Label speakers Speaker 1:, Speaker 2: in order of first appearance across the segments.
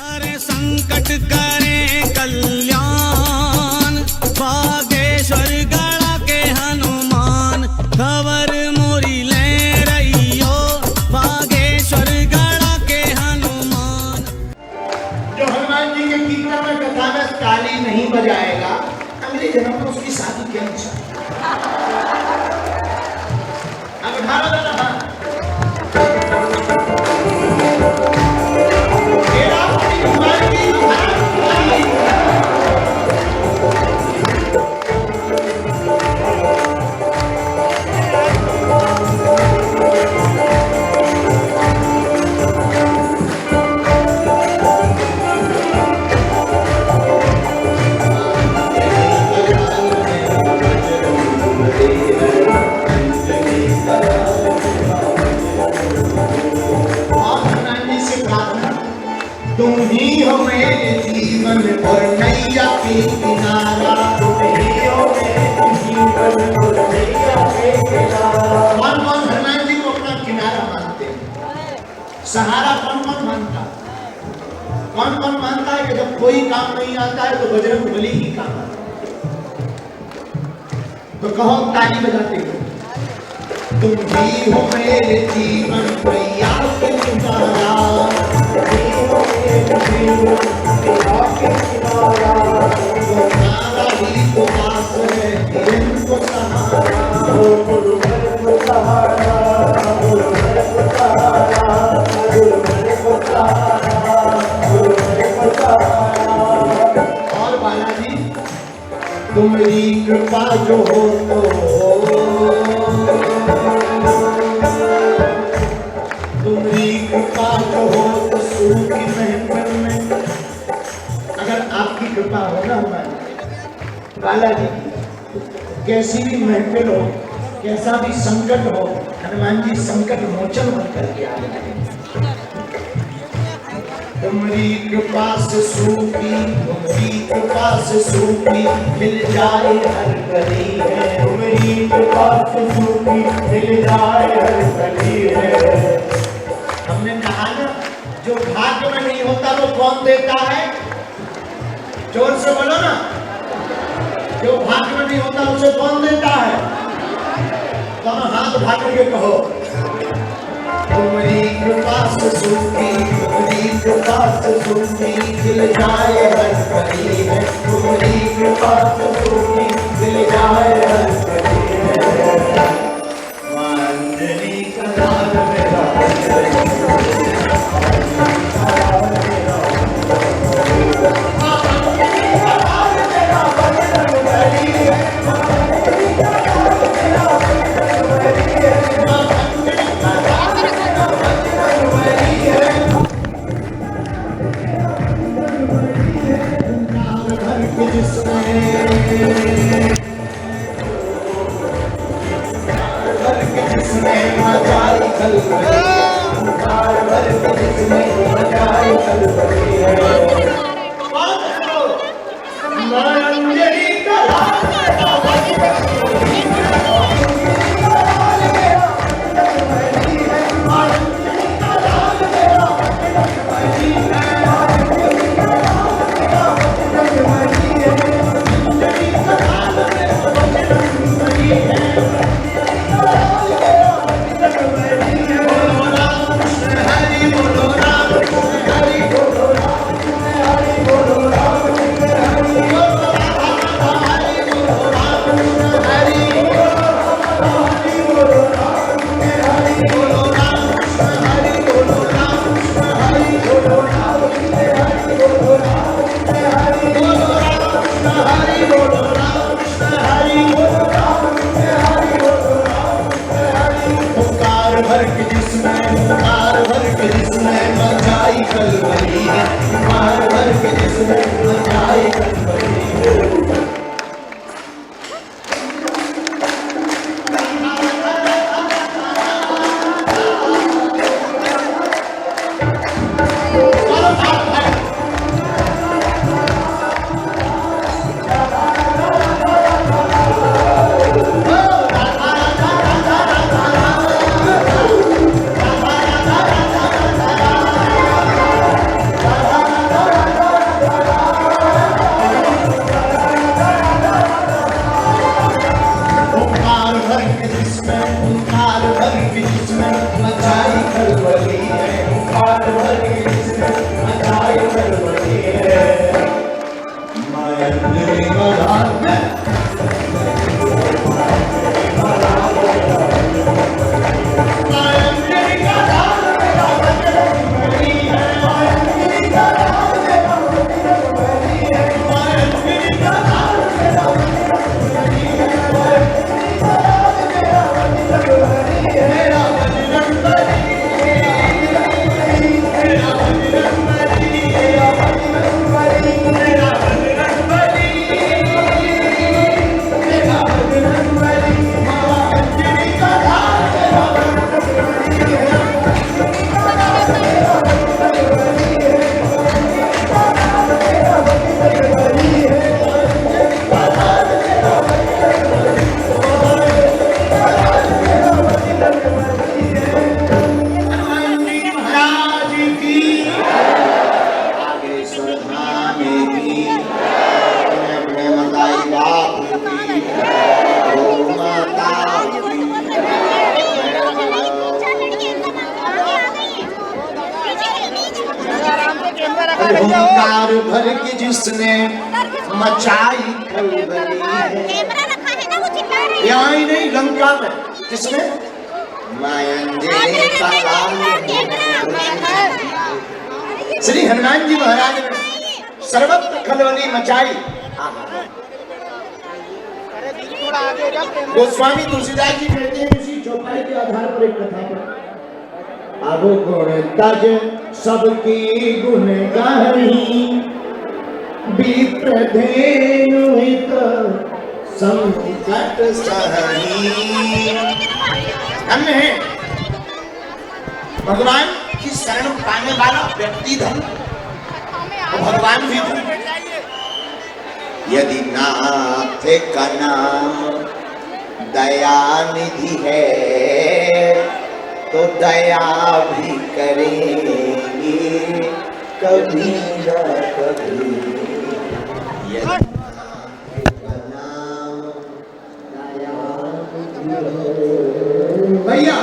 Speaker 1: हरे संकट करे कल्याण, बागेश्वर गढ़ा के हनुमान, खबर मोरी ले रहियो बागेश्वर गढ़ा के हनुमान।
Speaker 2: जो हनुमान जी के कीर्तन में कथा में ताली नहीं बजाएगा, अगले जन्म में उसकी शादी क्या निशान। अब भारत तुम ही हो मेरे जीवन और नैया के किनारा, तुम ही हो मेरे जीवन और नैया के किनारा। कौन कौन हनुमान जी को अपना किनारा मानते हैं? सहारा कौन कौन मानता? कौन कौन मानता है कि जब कोई काम नहीं आता है तो बजरंग बली ही काम आता है? तो कहो ताली बजाते हो। तुम ही हो मेरे जीवन नैया के किनारा, और बालाजी तुम्हारी कृपा जो हो तो तुम्हारी कृपा जो हो तो सूर्य की महफिल में, अगर आपकी कृपा हो ना हमारी बालाजी की, कैसी भी महफिल हो, कैसा भी संकट हो, हनुमान जी संकट मोचन बन करके आए। तुम्हारी कृपा से सूखी, तुम्हारी कृपा से सूखी मिल जाए हर गली है, तुम्हारी कृपा से सूखी मिल जाए हर गली है। हमने कहा ना, जो भाग्य में नहीं होता वो कौन देता है? जोर से बोलो ना, जो भाग्य में नहीं होता उसे कौन देता है? तो हाथ उठा करके कहो, तुम्हारी कृपा से सूखी, तुम्हारी कृपा से सूखी मिल जाए हर गली है, तुम्हारी कृपा से सूखी मिल जाए हर गली है। वांजनी का लाल मेरा हुंकार भर के जिसने मचाई खलबली है। यहाँ ही नहीं, लंका में किसने श्री हनुमान जी महाराज ने सर्वत्र खलबली मचाई। गोस्वामी तुलसीदास जी कहते हैं इसी चौपाई के आधार पर एक कथा पर, अब गुण तज सबकी गुण गाही, विप्रधेनु हित संकट सहनी। धन्य है भगवान की शरण पाने वाला व्यक्ति, धन्य भगवान भी धन्य। यदि नाथ का नाम दयानिधि है तो दया भी करेंगे कभी न कभी। यदि भैया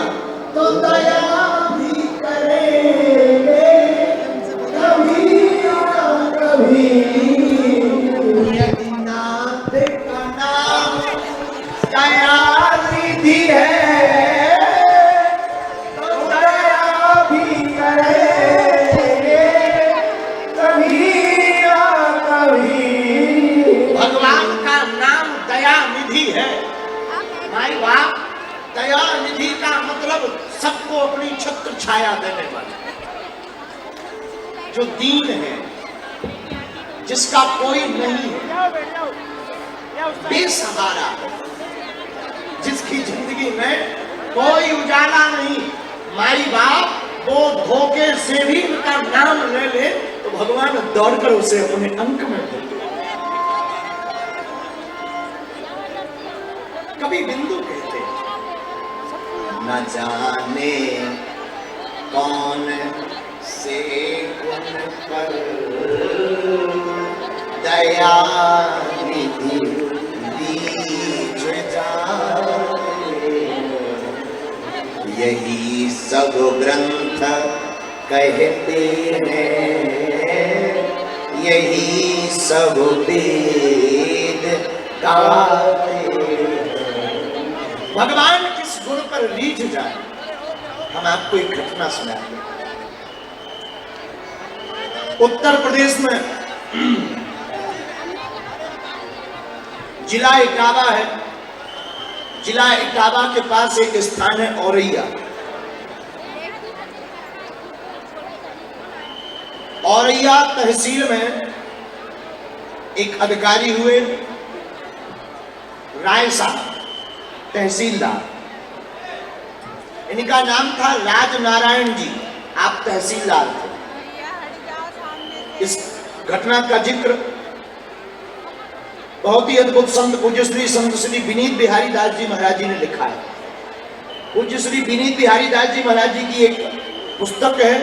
Speaker 2: तो दया भी करेंगे कभी न कभी। यदि नाथ का नाम दयानिधि है तो दया भी करेंगे कभी न कभी। भगवान का नाम दयानिधि है। भाई बाप, दया निधि का मतलब सबको अपनी छत्र छाया देने वाला, जो दीन है, जिसका कोई नहीं है, बेसहारा, जिसकी जिंदगी में कोई उजाला नहीं। माई बाप वो धोखे से भी उनका नाम ले ले तो भगवान दौड़कर उसे अपने अंक में दे। कभी बिंदु कहते न जाने कौन से गुण पर दया निधि बीच जाए, यही सब ग्रंथ कहते हैं, यही सब वेद गाते। भगवान किस गुण पर रीझ जाए। हम आपको एक घटना सुनाते हैं। उत्तर प्रदेश में जिला इटावा है। जिला इटावा के पास एक स्थान है औरैया। औरैया तहसील में एक अधिकारी हुए राय साहब, तहसीलदार। इनका नाम था राजनारायण जी। आप तहसीलदार थे। इस घटना का जिक्र बहुत ही अद्भुत संत पूज्य श्री विनीत बिहारी दास जी महाराज जी ने लिखा है। पूज्य श्री विनीत बिहारी दास जी महाराज जी की एक पुस्तक है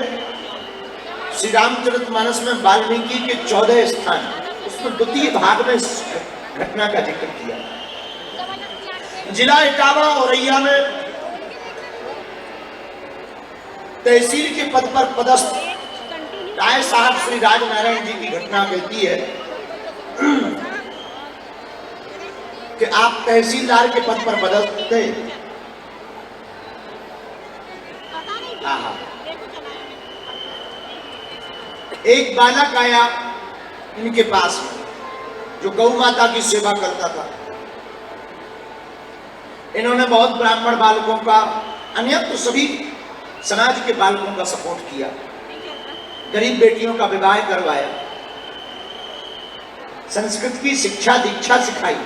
Speaker 2: श्री रामचरितमानस में वाल्मीकि के 14 स्थान, उसमें द्वितीय भाग में इस घटना का जिक्र किया। जिला इटावा औरैया में तहसील के पद पर पदस्थ राय साहब श्री राजनारायण जी की घटना कहती है कि आप तहसीलदार के पद पर पदस्थ थे। एक बालक आया इनके पास जो गौ माता की सेवा करता था। इन्होंने बहुत ब्राह्मण बालकों का, अन्यत्र सभी समाज के बालकों का सपोर्ट किया, गरीब बेटियों का विवाह करवाया, संस्कृत की शिक्षा दीक्षा सिखाई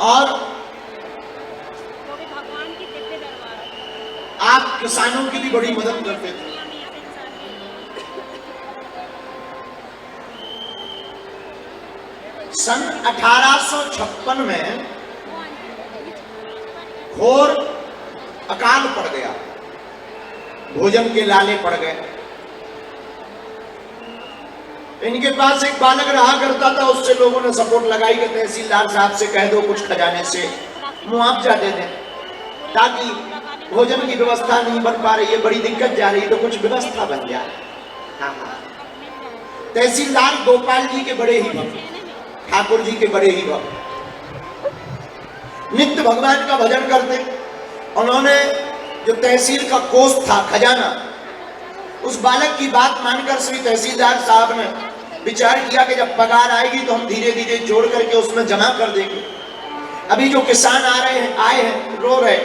Speaker 2: और आप किसानों की भी बड़ी मदद करते थे। सन 1856 में घोर अकाल पड़ गया, भोजन के लाले पड़ गए। इनके पास एक बालक रहा करता था, उससे लोगों ने सपोर्ट लगाई कि तहसीलदार साहब से कह दो कुछ खजाने से मुआवजा दे दें ताकि भोजन की व्यवस्था नहीं बन पा रही है, बड़ी दिक्कत जा रही है, तो कुछ व्यवस्था बन जाए। हाँ। तहसीलदार गोपाल जी के बड़े ही भक्त, ठाकुर जी के बड़े ही भक्त, नित्य भगवान का भजन करते। उन्होंने जो तहसील का कोष था, खजाना, उस बालक की बात मानकर श्री तहसीलदार साहब ने विचार किया कि जब पगार आएगी तो हम धीरे धीरे जोड़ करके उसमें जमा कर देंगे। अभी जो किसान आए हैं रो रहे,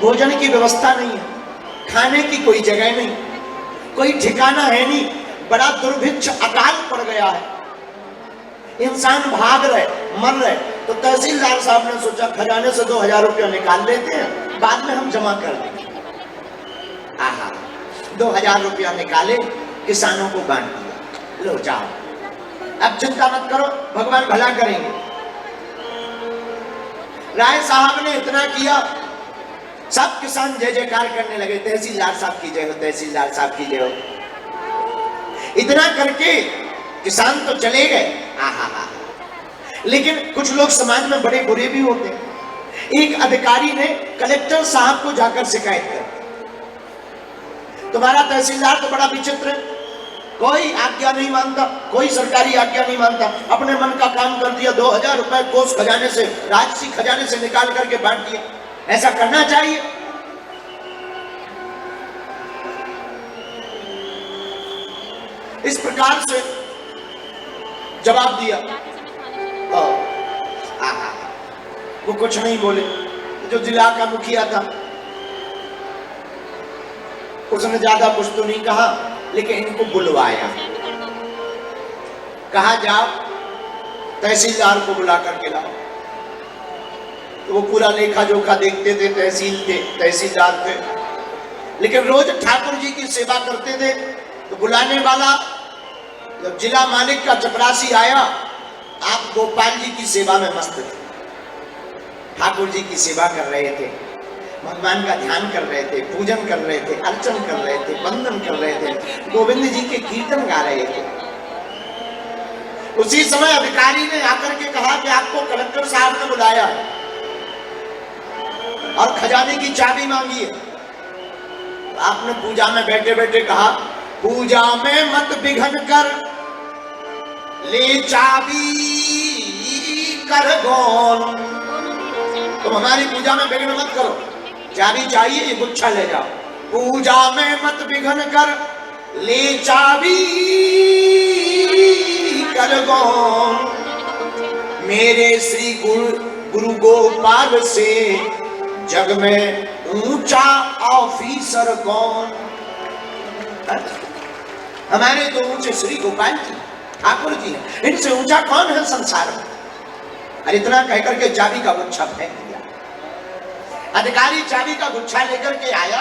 Speaker 2: भोजन की व्यवस्था नहीं है, खाने की कोई जगह नहीं, कोई ठिकाना है नहीं, बड़ा दुर्भिक्ष अकाल पड़ गया है, इंसान भाग रहे, मर रहे। तो तहसीलदार साहब ने सोचा खजाने से 2000 रुपया निकाल लेते हैं, बाद में हम जमा कर देंगे। 2000 रुपया निकाले, किसानों को बांट दिया, लो जाओ, अब चिंता मत करो, भगवान भला करेंगे। राय साहब ने इतना किया, सब किसान जय जयकार करने लगे, तहसीलदार साहब की जय हो, तहसीलदार साहब की जय हो। इतना करके किसान तो चले गए। लेकिन कुछ लोग समाज में बड़े बुरे भी होते हैं। एक अधिकारी ने कलेक्टर साहब को जाकर शिकायत कर, तुम्हारा तहसीलदार तो बड़ा विचित्र है, कोई आज्ञा नहीं मानता, कोई सरकारी आज्ञा नहीं मानता, अपने मन का काम कर दिया, 2000 रुपए कोष खजाने से, राजसी खजाने से निकाल करके बांट दिया, ऐसा करना चाहिए? इस प्रकार से जवाब दिया। वो कुछ नहीं बोले। जो जिला का मुखिया था उसने ज्यादा कुछ तो नहीं कहा, लेकिन इनको बुलवाया, कहा जाओ तहसीलदार को बुला करके लाओ। तो वो पूरा लेखा जोखा देखते थे, तहसीलदार थे, लेकिन रोज ठाकुर जी की सेवा करते थे। तो बुलाने वाला जब जिला मालिक का चपरासी आया, आप गोपाल जी की सेवा में मस्त थे, ठाकुर जी की सेवा कर रहे थे, भगवान का ध्यान कर रहे थे, पूजन कर रहे थे, अर्चन कर रहे थे, वंदन कर रहे थे, गोविंद जी के कीर्तन गा रहे थे। उसी समय अधिकारी ने आकर के कहा कि आपको कलेक्टर साहब ने बुलाया है और खजाने की चाबी मांगी है। आपने पूजा में बैठे बैठे कहा, पूजा में मत विघन कर, ले चाबी कर गौन। तुम हमारी पूजा में विघ्न मत करो, चाबी चाहिए, ये गुच्छा ले जाओ। पूजा में मत विघन कर, ले चाबी कर गौन। मेरे श्री गुरु गोपाल से जग में ऊंचा ऑफिसर कौन? हमारे तो ऊंचे श्री गोपाल जी ठाकुर जी हैं, इनसे ऊंचा कौन है संसार में? और इतना कहकर के चाबी का गुच्छा फेंक दिया। अधिकारी चाबी का गुच्छा लेकर के आया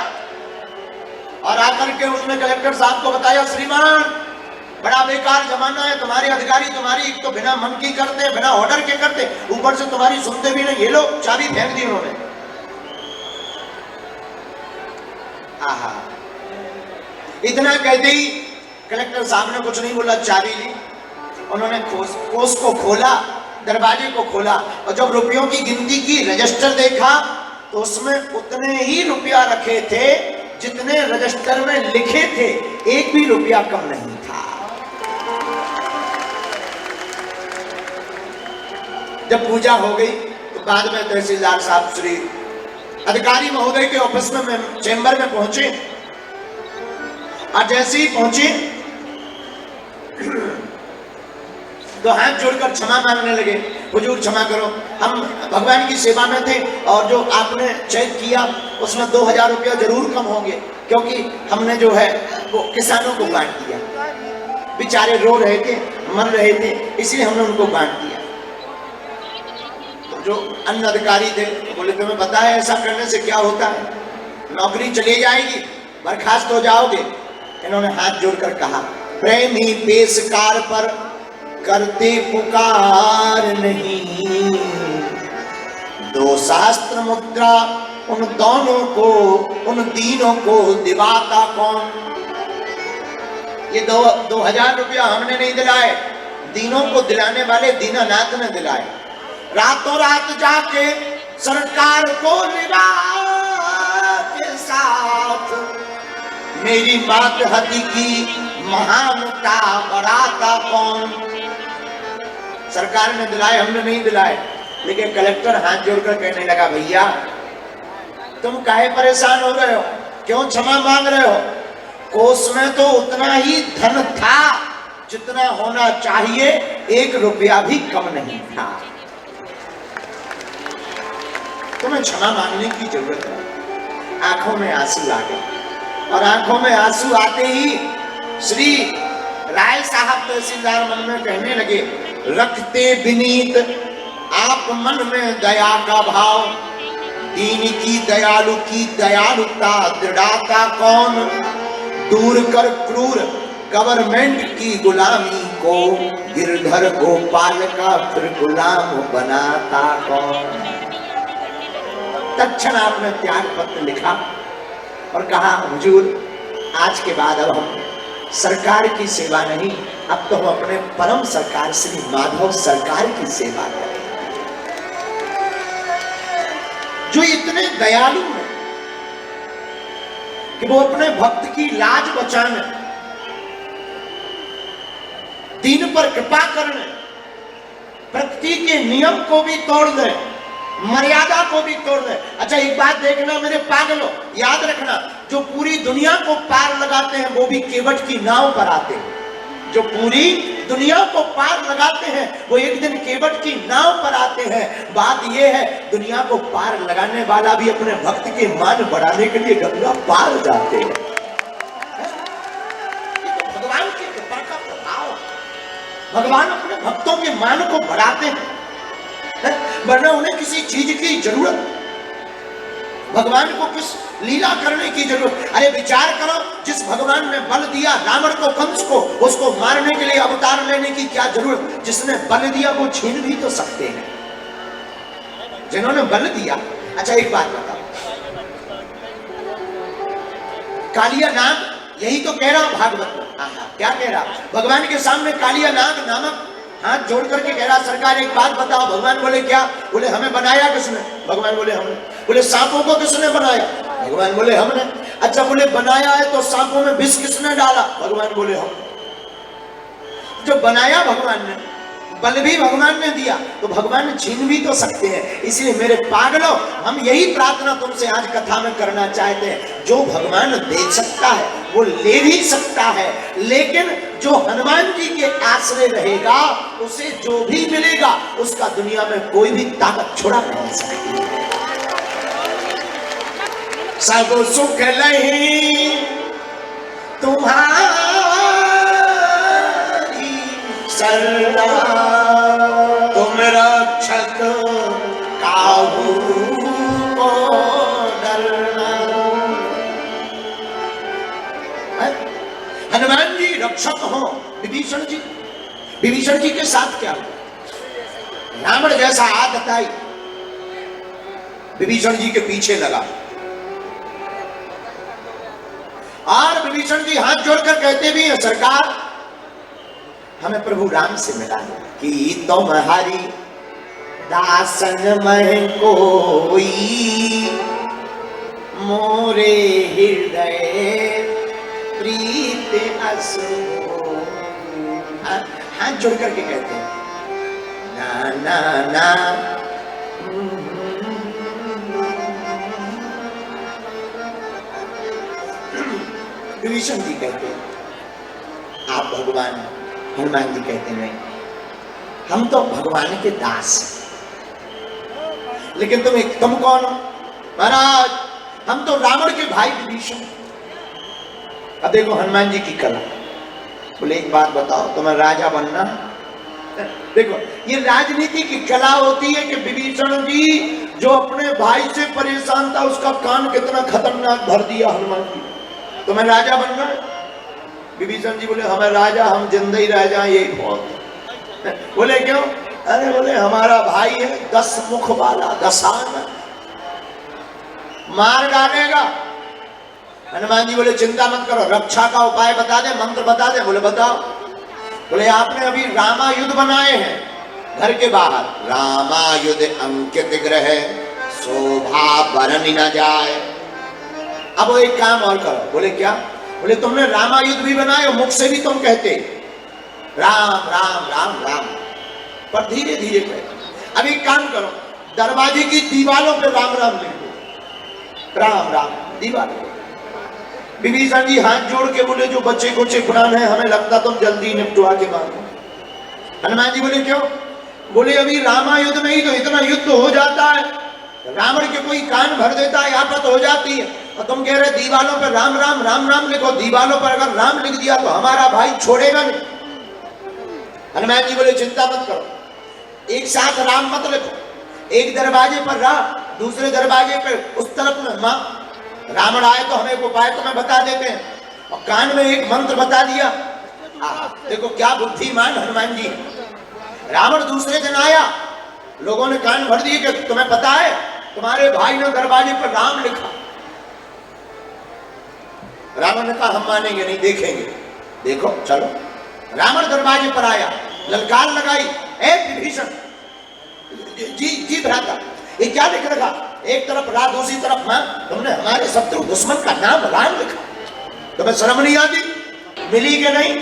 Speaker 2: और आकर के उसने कलेक्टर साहब को बताया, श्रीमान बड़ा बेकार जमाना है, तुम्हारे अधिकारी तुम्हारी एक तो बिना मन की करते, बिना ऑर्डर के करते, ऊपर से तुम्हारी सुनते भी नहीं। ये लो चाबी फेंक दी उन्होंने। इतना कहते ही कलेक्टर साहब ने कुछ नहीं बोला, चाबी ली, उन्होंने कोष को खोला, दरवाजे को खोला, और जब रुपयों की गिनती की, रजिस्टर देखा, तो उसमें उतने ही रुपया रखे थे जितने रजिस्टर में लिखे थे, एक भी रुपया कम नहीं था। जब पूजा हो गई तो बाद में तहसीलदार साहब श्री अधिकारी महोदय के ऑफिस में चेंबर में पहुंचे, और जैसे ही पहुंचे तो हाथ जोड़कर क्षमा मांगने लगे, हुजूर क्षमा करो, हम भगवान की सेवा में थे और जो आपने चेक किया उसमें 2000 रुपया जरूर कम होंगे, क्योंकि हमने जो है वो किसानों को बांट दिया, बेचारे रो रहे थे, मर रहे थे, इसलिए हमने उनको बांट दिया। तो जो अन्य अधिकारी थे तो बोले, तुम्हें पता है ऐसा करने से क्या होता है? नौकरी चली जाएगी, बर्खास्त हो जाओगे। इन्होंने हाथ जोड़कर कहा, प्रेमी पेशकार पर करते पुकार नहीं, 2 सहस्त्र मुद्रा उन दोनों को, उन तीनों को दिवाता कौन? ये 2000 रुपया हमने नहीं दिलाए, दीनों को दिलाने वाले दीनानाथ ने दिलाए। रातों रात जाके सरकार को लिवा के साथ, मेरी मात हती की महानता बढ़ाता कौन। सरकार ने दिलाए, हमने नहीं दिलाए, लेकिन कलेक्टर हाथ जोड़कर कहने लगा, भैया तुम काहे परेशान हो रहे हो, क्यों क्षमा मांग रहे हो? कोष में तो उतना ही धन था जितना होना चाहिए, 1 रुपया भी कम नहीं था। तुम्हें क्षमा मांगने की जरूरत है। आंखों में आंसू आ गए, और आंखों में आंसू आते ही श्री राय साहब तहसीलदार मन में कहने लगे, रखते विनीत आप मन में दया का भाव, दीन की दयालु की दयालुता दृढ़ाता कौन, दूर कर क्रूर गवर्नमेंट की गुलामी को, गिरधर गोपाल का फिर गुलाम बनाता कौन। तत्क्षण आपने त्याग पत्र लिखा और कहा, हुजूर आज के बाद अब हम सरकार की सेवा नहीं, अब तो हम अपने परम सरकार श्री माधव सरकार की सेवा करें, जो इतने दयालु हैं कि वो अपने भक्त की लाज बचाने, दीन पर कृपा करने, प्रकृति के नियम को भी तोड़ दे, मर्यादा को भी तोड़ दे। अच्छा एक बात देखना मेरे पागलों, याद रखना, जो पूरी दुनिया को पार लगाते हैं वो भी केवट की नाव पर आते हैं। जो पूरी दुनिया को पार लगाते हैं वो एक दिन केवट की नाव पर आते हैं। बात यह है, दुनिया को पार लगाने वाला भी अपने भक्त के मान बढ़ाने के लिए गंगा पार जाते हैं। भगवान की कृपा का प्रभाव, भगवान अपने भक्तों के मान को बढ़ाते हैं, वरना उन्हें किसी चीज की जरूरत, भगवान को किस लीला करने की जरूरत। अरे विचार करो, जिस भगवान ने बल दिया रावण को, कंस को, उसको मारने के लिए अवतार लेने की क्या जरूरत। जिसने बल दिया वो छीन भी तो सकते हैं, जिन्होंने बल दिया। अच्छा एक बात बताओ, कालिया नाग, यही तो कह रहा भागवत में, क्या कह रहा, भगवान के सामने कालिया नाग नामक हाथ जोड़ करके कह रहा, सरकार एक बात बताओ। भगवान बोले क्या? बोले हमें बनाया किसने? भगवान बोले हमने। बोले सांपों को किसने बनाया? भगवान बोले हमने। अच्छा बोले बनाया है तो सांपों में विष किसने डाला? भगवान बोले हम। जो बनाया भगवान ने, बल भी भगवान ने दिया, तो भगवान छीन भी तो सकते हैं। इसलिए मेरे पागलों, हम यही प्रार्थना तुमसे आज कथा में करना चाहते हैं, जो भगवान दे सकता है वो ले भी सकता है, लेकिन जो हनुमान जी के आश्रय रहेगा उसे जो भी मिलेगा उसका दुनिया में कोई भी ताकत छुड़ा नहीं सकती। सब सुख लही तुम्हारी शरणा, तुम रक्षक काहू को डरना। हनुमान जी रक्षक हो विभीषण जी, विभीषण जी के साथ क्या हुआ? रावण जैसा आदत आई, विभीषण जी के पीछे लगा, और विभीषण जी हाथ जोड़कर कहते भी हैं, सरकार हमें प्रभु राम से मिला कि तुम्हारी दासन में कोई, मोरे हृदय प्रीत असो। हाथ जोड़ करके कहते हैं ना ना ना, विभीषण जी कहते हैं आप भगवान, हनुमान जी कहते नहीं, हम तो भगवान के दास हैं। लेकिन तुम कौन हो? महाराज हम तो रावण के भाई विभीषण। अब देखो हनुमान जी की कला, बोले एक बात बताओ, तुम्हें राजा बनना? देखो ये राजनीति की कला होती है कि विभीषण जी जो अपने भाई से परेशान था उसका कान कितना खतरनाक भर दिया हनुमान जी। तुम्हें राजा बनना? विभीषण जी बोले हमें राजा, हम जिंदा ही रह जाए यही बहुत। बोले क्यों? अरे बोले हमारा भाई है 10 मुख वाला, दशान मार डालेगा। हनुमान जी बोले चिंता मत करो, रक्षा का उपाय बता दे, मंत्र बता दे। बोले बताओ। बोले आपने अभी रामायुध बनाए हैं घर के बाहर, रामायुध अंकित ग्रह शोभा बरन न जाए, अब वो एक काम और करो। बोले क्या? बोले तुमने रामायुध भी बनाए और मुख से भी तुम कहते राम राम राम राम, पर धीरे धीरे कहे। अब एक काम करो, दरवाजे की दीवारों पे राम राम लिख दो, राम राम दीवारों पे। विभीषण जी हाथ जोड़ के बोले जो बच्चे कुचे खुरान है, हमें लगता तुम जल्दी निपटवा के मारो। हनुमान जी बोले क्यों? बोले अभी रामायुद्ध में ही तो इतना युद्ध हो जाता है, रावण के कोई कान भर देता है, आफत हो जाती है, और तुम कह रहे दीवालों पर राम राम राम राम लिखो। दीवालों पर अगर राम लिख दिया तो हमारा भाई छोड़ेगा नहीं। हनुमान जी बोले चिंता मत करो, एक साथ राम मत लिखो, एक दरवाजे पर राम, दूसरे दरवाजे पर उस तरफ में मां। रावण आए तो हमें उपाय तुम्हें बता देते हैं, और कान में एक मंत्र बता दिया। देखो क्या बुद्धिमान हनुमान जी। रावण दूसरे दिन आया, लोगों ने कान भर दिए कि तुम्हें पता है तुम्हारे भाई ने दरवाजे पर राम लिखा। रावण ने कहा हम मानेंगे नहीं, देखेंगे। देखो चलो, रावण दरवाजे पर आया, ललकार लगाई, ए विभीषण जी भ्राता ये क्या लिख रखा? एक तरफ रा, दूसरी तरफ मां, तुमने हमारे शत्रु दुश्मन का नाम राम लिखा, तुम्हें शर्म नहीं आती? मिली कि नहीं?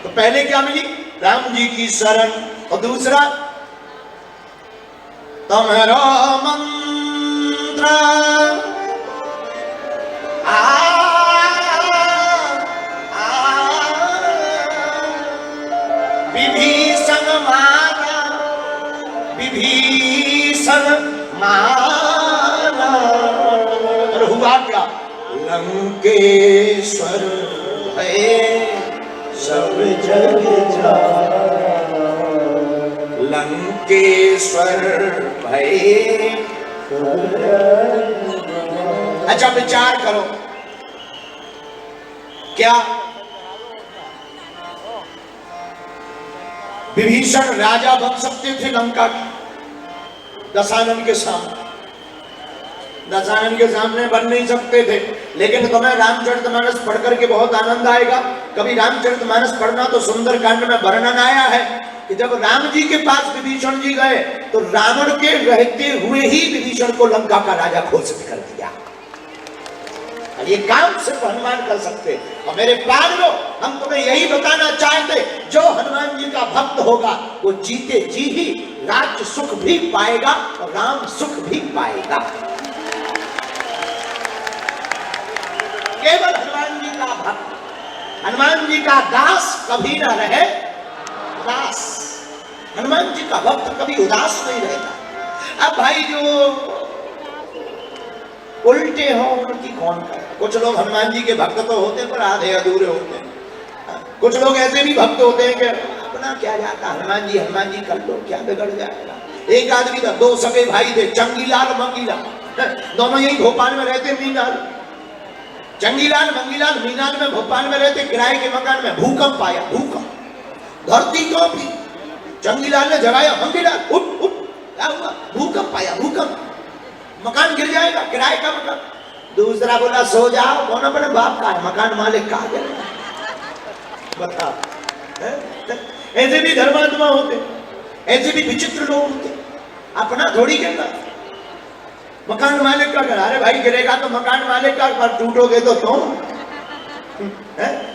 Speaker 2: तो पहले क्या मिली? राम जी की शरण, और दूसरा तुम्हारा मंत्र विभीषण माना, विभीषण माना। और हुआ क्या? लंकेश्वर है सब जग जाना, लंकेश्वर भय। अच्छा विचार करो, क्या विभीषण राजा बन सकते थे लंका के? दशानन के सामने, दशानन के सामने बन नहीं सकते थे। लेकिन तुम्हें रामचरितमानस पढ़कर के बहुत आनंद आएगा। कभी रामचरितमानस पढ़ना तो सुंदरकांड में वर्णन आया है कि जब राम जी के पास विभीषण जी गए तो रावण के रहते हुए ही विभीषण को लंका का राजा घोषित कर दिया। ये काम सिर्फ हनुमान कर सकते। और मेरे पागलों, हम तुम्हें यही बताना चाहते, जो हनुमान जी का भक्त होगा वो जीते जी ही राज्य सुख भी पाएगा और राम सुख भी पाएगा। केवल हनुमान जी का भक्त, हनुमान जी का दास कभी ना रहे उदास। हनुमान जी का भक्त कभी उदास नहीं रहता। अब भाई जो उल्टे हो उनकी कौन करे? कुछ लोग हनुमान जी के भक्त तो होते पर आधे अधूरे होते हैं। कुछ लोग ऐसे भी भक्त होते हैं कि अपना क्या जाता, हनुमान जी कर लो, क्या बिगड़ जाएगा। एक आदमी था, दो सगे भाई थे, चंगीलाल मंगीलाल, दोनों यही भोपाल में रहते। मीनाल, चंगीलाल मंगीलाल मीनाल में भोपाल में रहते, किराए के मकान में। भूकंप आया, भूकंप, धरती कांपी। चंगीलाल ने जगाया, मंगीलाल उठ उठ, क्या हुआ? भूकंप आया, भूकंप, मकान गिर जाएगा, किराए का मकान। दूसरा बोला सो जाओ, कौन अपने बाप का है, मकान मालिक का है। बताओ, ऐसे भी धर्मात्मा होते, ऐसे भी विचित्र लोग होते। अपना थोड़ी कहता, मकान मालिक का घर। अरे भाई गिरेगा तो मकान मालिक का, पर टूटोगे तो तुम,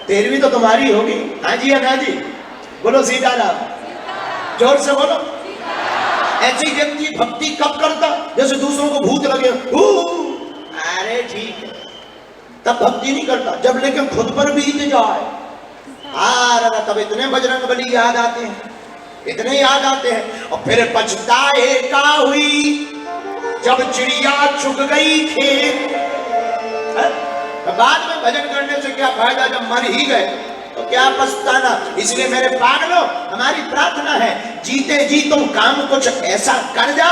Speaker 2: तेरहवीं तो तुम्हारी होगी। हाँ जी है ना जी, बोलो सीताराम, जोर से बोलो। ऐसी व्यक्ति भक्ति कब करता? जैसे दूसरों को भूत लगे, अरे ठीक है, तब भक्ति नहीं करता। जब लेकिन खुद पर बीत जाए, तब इतने बजरंग बली याद आते हैं, इतने याद आते हैं। और फिर पछताए का हुई जब चिड़िया चुग गई खेत। तो बाद में भजन करने से क्या फायदा, जब मर ही गए तो क्या पछताना। इसलिए मेरे पागलों, हमारी प्रार्थना है, जीते जी तुम काम कुछ ऐसा कर जा,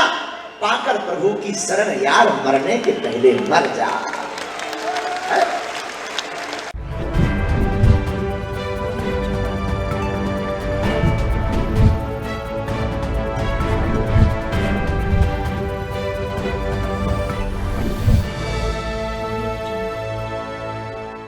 Speaker 2: पाकर प्रभु की शरण यार, मरने के पहले मर जा।